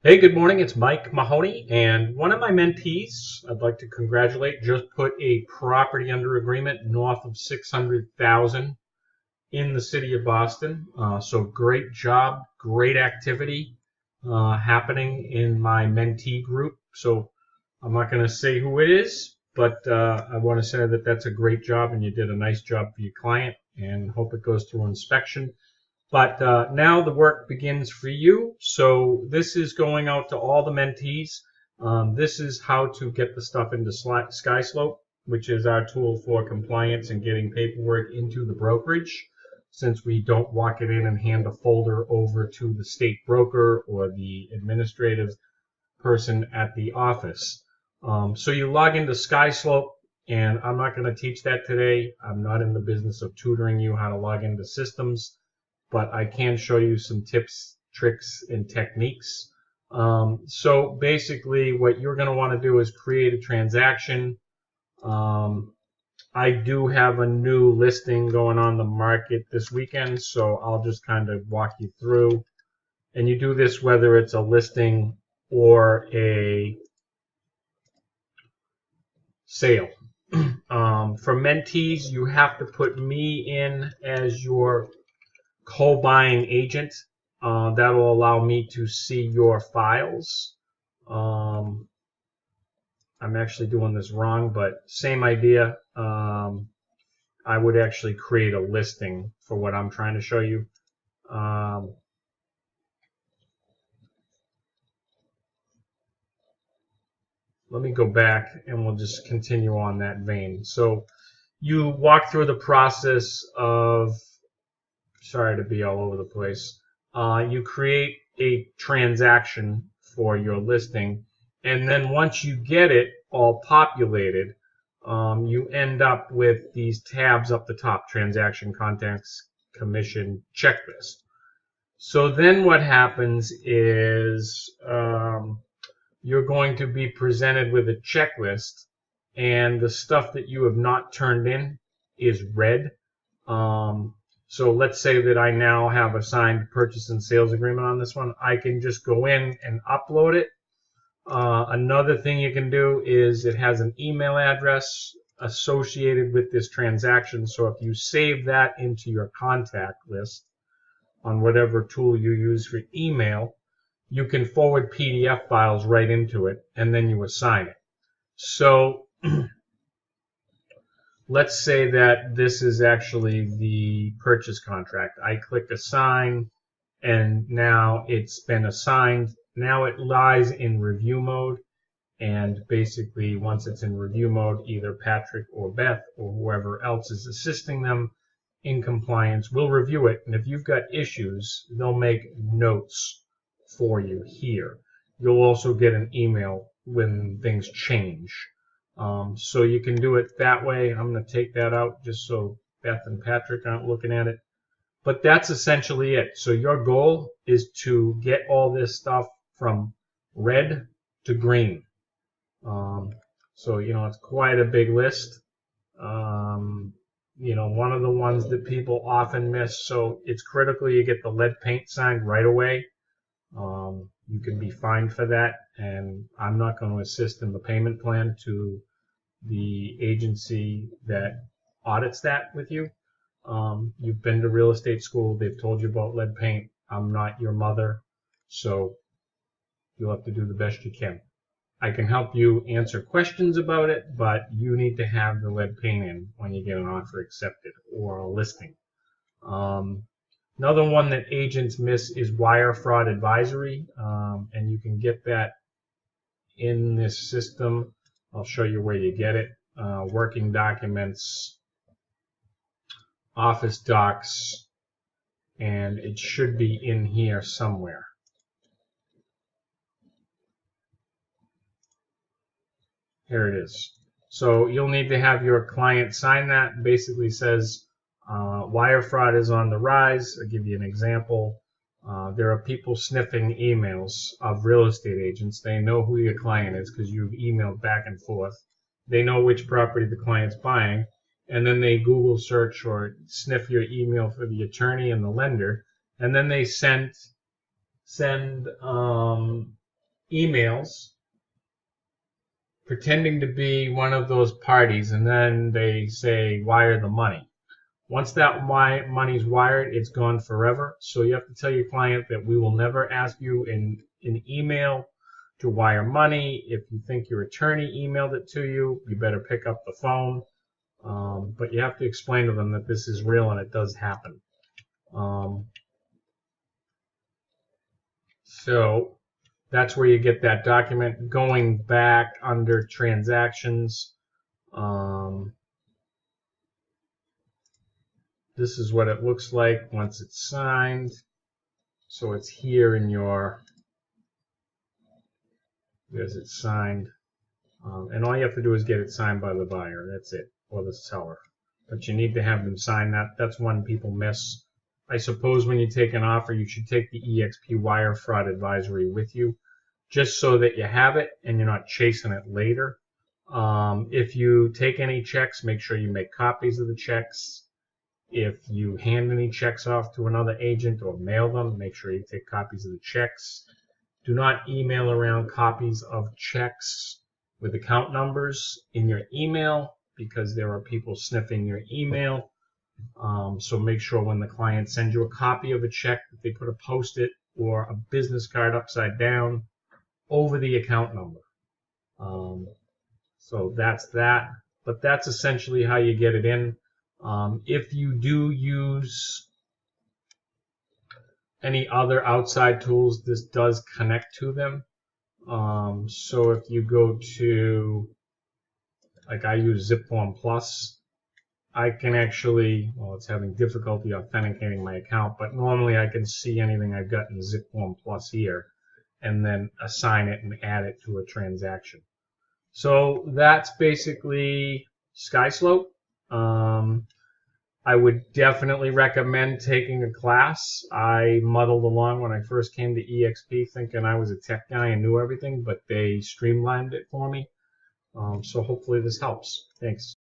Hey, good morning. It's Mike Mahoney, and one of my mentees I'd like to congratulate just put a property under agreement north of 600,000 in the city of Boston. So great job, great activity happening in my mentee group. So I'm not going to say who it is, but I want to say that that's a great job, and you did a nice job for your client, and hope it goes through inspection. But now the work begins for you. So this is going out to all the mentees. This is how to get the stuff into Skyslope, which is our tool for compliance and getting paperwork into the brokerage, since we don't walk it in and hand a folder over to the state broker or the administrative person at the office. So you log into Skyslope, and I'm not going to teach that today. I'm not in the business of tutoring you how to log into systems, but I can show you some tips, tricks, and techniques. So basically what you're going to want to do is create a transaction. I do have a new listing going on the market this weekend, so I'll just kind of walk you through. And you do this whether it's a listing or a sale. For mentees, you have to put me in as your co-buying agent. That'll allow me to see your files. I'm actually doing this wrong, but same idea. I would actually create a listing for what I'm trying to show you. Let me go back and we'll just continue on that vein. So you walk through the process of, sorry to be all over the place. You create a transaction for your listing, and then once you get it all populated, you end up with these tabs up the top: transaction, contacts, commission, checklist. So then what happens is you're going to be presented with a checklist, and the stuff that you have not turned in is red. So let's say that I now have a signed purchase and sales agreement on this one. I can just go in and upload it. Another thing you can do is it has an email address associated with this transaction. So if you save that into your contact list on whatever tool you use for email, you can forward PDF files right into it, and then you assign it. So let's say that this is actually the purchase contract. I click assign, and now it's been assigned. Now it lies in review mode, and basically once it's in review mode, either Patrick or Beth or whoever else is assisting them in compliance will review it, and if you've got issues, they'll make notes for you here. You'll also get an email when things change. So you can do it that way. I'm going to take that out just so Beth and Patrick aren't looking at it. But that's essentially it. So your goal is to get all this stuff from red to green. So, it's quite a big list. One of the ones that people often miss, so it's critical you get the lead paint signed right away. You can be fined for that, and I'm not going to assist in the payment plan to the agency that audits that with you. You've been to real estate school. They've told you about lead paint. I'm not your mother, so you'll have to do the best you can. I can help you answer questions about it, but you need to have the lead paint in when you get an offer accepted or a listing. Another one that agents miss is wire fraud advisory, and you can get that in this system. I'll show you where you get it. Working documents, office docs, and it should be in here somewhere. Here it is. So you'll need to have your client sign that. Basically says wire fraud is on the rise. I'll give you an example. There are people sniffing emails of real estate agents. They know who your client is because you've emailed back and forth. They know which property the client's buying, and then they Google search or sniff your email for the attorney and the lender, and then they send emails pretending to be one of those parties, and then they say wire the money. Once that money's wired, it's gone forever. So you have to tell your client that we will never ask you in an email to wire money. If you think your attorney emailed it to you, you better pick up the phone. But you have to explain to them that this is real and it does happen. So that's where you get that document. Going back under transactions, this is what it looks like once it's signed. So it's here in your, there's it signed. And all you have to do is get it signed by the buyer. That's it, or the seller. But you need to have them sign that. That's one people miss. I suppose when you take an offer, you should take the EXP wire fraud advisory with you, just so that you have it and you're not chasing it later. If you take any checks, make sure you make copies of the checks. If you hand any checks off to another agent or mail them, make sure you take copies of the checks. Do not email around copies of checks with account numbers in your email, because there are people sniffing your email. So make sure when the client sends you a copy of a check that they put a Post-it or a business card upside down over the account number. So that's that. But that's essentially how you get it in. If you do use any other outside tools, this does connect to them. So if you go to, like I use ZipForm Plus, I can actually, well, it's having difficulty authenticating my account, but normally I can see anything I've got in ZipForm Plus here and then assign it and add it to a transaction. So that's basically Skyslope. I would definitely recommend taking a class. I muddled along when I first came to EXP thinking I was a tech guy and knew everything, but they streamlined it for me. So hopefully this helps. Thanks.